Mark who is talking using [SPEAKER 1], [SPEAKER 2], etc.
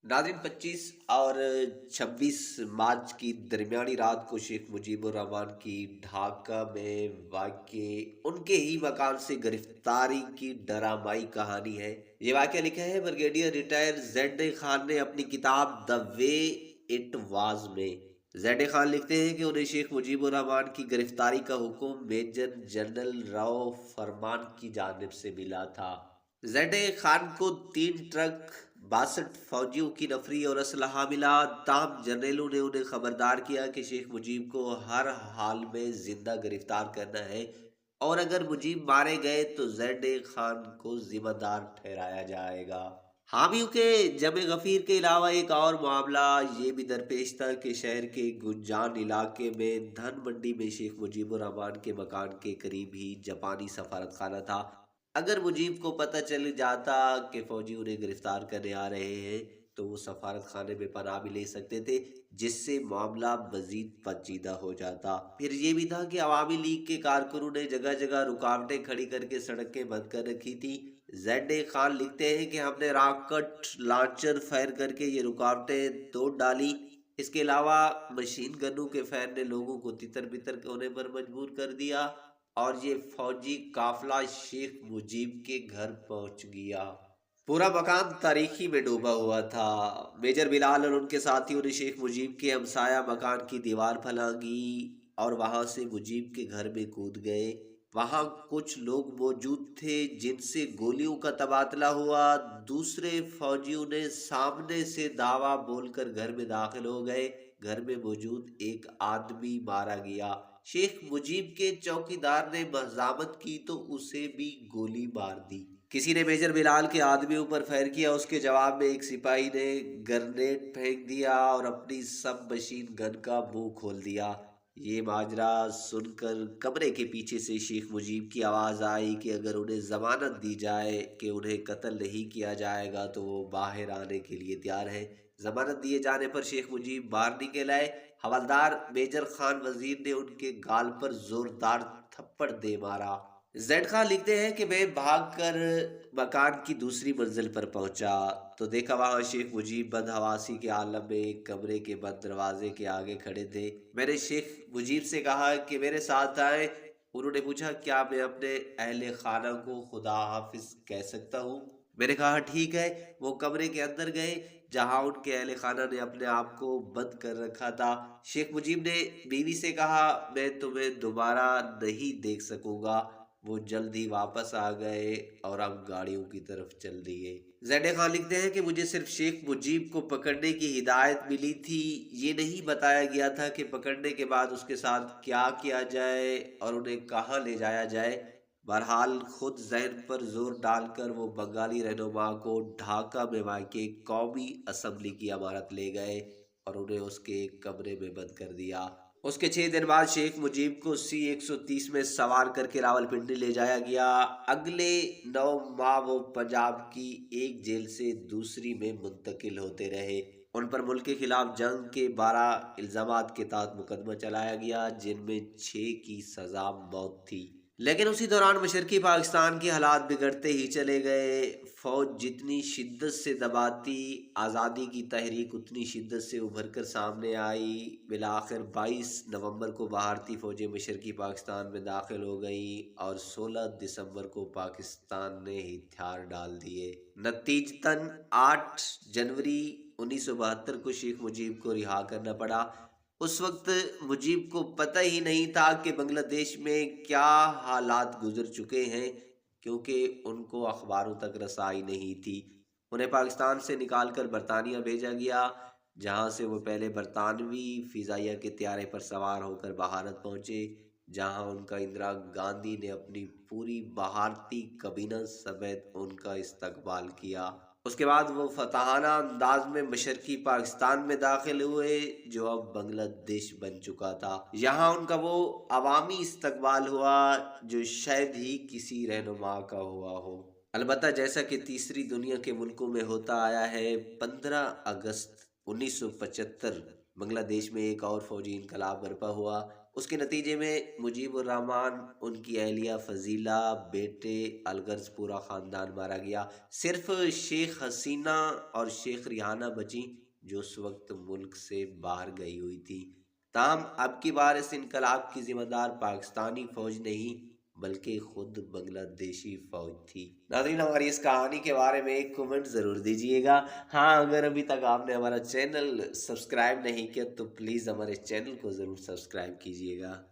[SPEAKER 1] नाज़रीन 25 और 26 मार्च की दरमियानी रात को शेख मुजीबुर रहमान की ढाका में वाक़े उनके ही मकान से गिरफ्तारी की ड्रामाई कहानी है। ये वाक़या लिखा है brigadier retire Z A Khan ने अपनी किताब द वे इट वाज में। जेड ए खान लिखते हैं कि उन्हें शेख मुजीबुर रहमान की गिरफ्तारी का हुक्म मेजर जनरल राव फरमान की जानिब से मिला था। जेड ए खान को 3 ट्रक 62 फौजियों की नफरी और असलहा मिला। ताहम जनरलों ने उन्हें खबरदार किया कि शेख मुजीब को हर हाल में जिंदा गिरफ्तार करना है और अगर मुजीब मारे गए तो जेड ए खान को जिम्मेदार ठहराया जाएगा। हामियों के जमे गफीर के अलावा एक और मामला ये भी दरपेश था कि शहर के गुंजान इलाके में धन मंडी में शेख मुजीबुर रहमान के मकान के करीब ही जापानी सफारत खाना था। अगर मुजीब को पता चल जाता कि फौजी उन्हें गिरफ्तार करने आ रहे हैं तो वो सफारत खाने में पनाह भी ले सकते थे, जिससे मामला मजीद पेचीदा हो जाता। फिर ये भी था कि अवामी लीग के कारकुनों ने जगह जगह रुकावटें खड़ी करके सड़कें बंद कर रखी थी। जेड ए खान लिखते हैं कि हमने रॉकेट लॉन्चर फायर करके ये रुकावटें तोड़ डाली। इसके अलावा मशीन गनों के फायर ने लोगों को तितर बितर होने पर मजबूर कर दिया और ये फौजी काफिला शेख मुजीब के घर पहुंच गया। पूरा मकान तारीखी में डूबा हुआ था। मेजर बिलाल और उनके साथियों ने शेख मुजीब के हमसाया मकान की दीवार फलांगी और वहां से मुजीब के घर में कूद गए। वहां कुछ लोग मौजूद थे जिनसे गोलियों का तबादला हुआ। दूसरे फौजियों ने सामने से दावा बोलकर घर में दाखिल हो गए। घर में मौजूद एक आदमी मारा गया। शेख मुजीब के चौकीदार ने मजामत की तो उसे भी गोली मार दी। किसी ने मेजर बिलाल के आदमियों पर फायर किया। उसके जवाब में एक सिपाही ने ग्रेनेड फेंक दिया और अपनी सब मशीन गन का मुंह खोल दिया। ये माजरा सुनकर कमरे के पीछे से शेख मुजीब की आवाज़ आई कि अगर उन्हें जमानत दी जाए कि उन्हें कत्ल नहीं किया जाएगा तो वो बाहर आने के लिए तैयार है। जमानत दिए जाने पर शेख मुजीब बाहर निकल आए। हवलदार मेजर खान वजीर ने उनके गाल पर जोरदार थप्पड़ दे मारा। जेड खान लिखते हैं कि मैं भागकर मकान की दूसरी मंजिल पर पहुंचा तो देखा वहां शेख मुजीब बद हवासी के आलम में एक कमरे के बंद दरवाजे के आगे खड़े थे। मैंने शेख मुजीब से कहा कि मेरे साथ आए। उन्होंने पूछा क्या मैं अपने अहले खाना को खुदा हाफिज कह सकता हूँ। मैंने कहा ठीक है। वो कमरे के अंदर गए जहां उनके अहले खाना ने अपने आप को बंद कर रखा था। शेख मुजीब ने बीवी से कहा मैं तुम्हें दोबारा नहीं देख सकूंगा। वो जल्द ही वापस आ गए और हम गाड़ियों की तरफ चल दिए। जेड खान लिखते हैं कि मुझे सिर्फ शेख मुजीब को पकड़ने की हिदायत मिली थी। ये नहीं बताया गया था कि पकड़ने के बाद उसके साथ क्या किया जाए और उन्हें कहाँ ले जाया जाए। बहरहाल खुद जहन पर जोर डालकर वो बंगाली रहनुमा को ढाका में वाक़े कौमी असम्बली की इमारत ले गए और उन्हें उसके एक कमरे में बंद कर दिया। उसके 6 दिन बाद शेख मुजीब को C-130 में सवार करके रावलपिंडी ले जाया गया। अगले 9 माह वो पंजाब की एक जेल से दूसरी में मुंतकिल होते रहे। उन पर मुल्क के खिलाफ जंग के 12 इल्जामात के तहत मुकदमा चलाया गया जिनमें 6 की सजा मौत थी। लेकिन उसी दौरान मशरकी पाकिस्तान के हालात बिगड़ते ही चले गए। फौज जितनी शिद्दत से दबाती आज़ादी की तहरीक उतनी शिद्दत से उभर कर सामने आई। बिलाखिर 22 नवंबर को भारतीय फौजें मशरकी पाकिस्तान में दाखिल हो गई और 16 दिसंबर को पाकिस्तान ने हथियार डाल दिए। नतीजतन 8 जनवरी 1972 को शेख मुजीब को रिहा करना पड़ा। उस वक्त मुजीब को पता ही नहीं था कि बांग्लादेश में क्या हालात गुजर चुके हैं, क्योंकि उनको अखबारों तक रसाई नहीं थी। उन्हें पाकिस्तान से निकालकर बरतानिया भेजा गया, जहां से वो पहले बरतानवी फिजाइया के त्यारे पर सवार होकर भारत पहुंचे, जहां उनका इंदिरा गांधी ने अपनी पूरी भारतीय कबीना समेत उनका इस्तकबाल किया। उसके बाद वो फताहाना अंदाज में मशरकी पाकिस्तान में दाखिल हुए जो अब बांग्लादेश बन चुका था। यहाँ उनका वो अवामी इस्तकबाल हुआ जो शायद ही किसी रहनुमा का हुआ हो। अलबत्ता जैसा कि तीसरी दुनिया के मुल्कों में होता आया है, 15 अगस्त 1975 بنگلہ دیش میں ایک اور فوجی انقلاب برپا ہوا۔ اس کے نتیجے میں مجیب الرحمن، ان کی اہلیہ فضیلہ، بیٹے الغرض پورا خاندان مارا گیا۔ صرف شیخ حسینہ اور شیخ ریحانہ بچیں جو اس وقت ملک سے باہر گئی ہوئی تھی۔ تاہم اب کی بار اس انقلاب کی ذمہ دار پاکستانی فوج نہیں بلکہ خود بنگلہ دیشی فوج تھی۔ ناظرین، ہماری اس کہانی کے بارے میں ایک کومنٹ ضرور دیجئے گا۔ ہاں، اگر ابھی تک آپ نے ہمارا چینل سبسکرائب نہیں کیا تو پلیز ہمارے چینل کو ضرور سبسکرائب کیجئے گا۔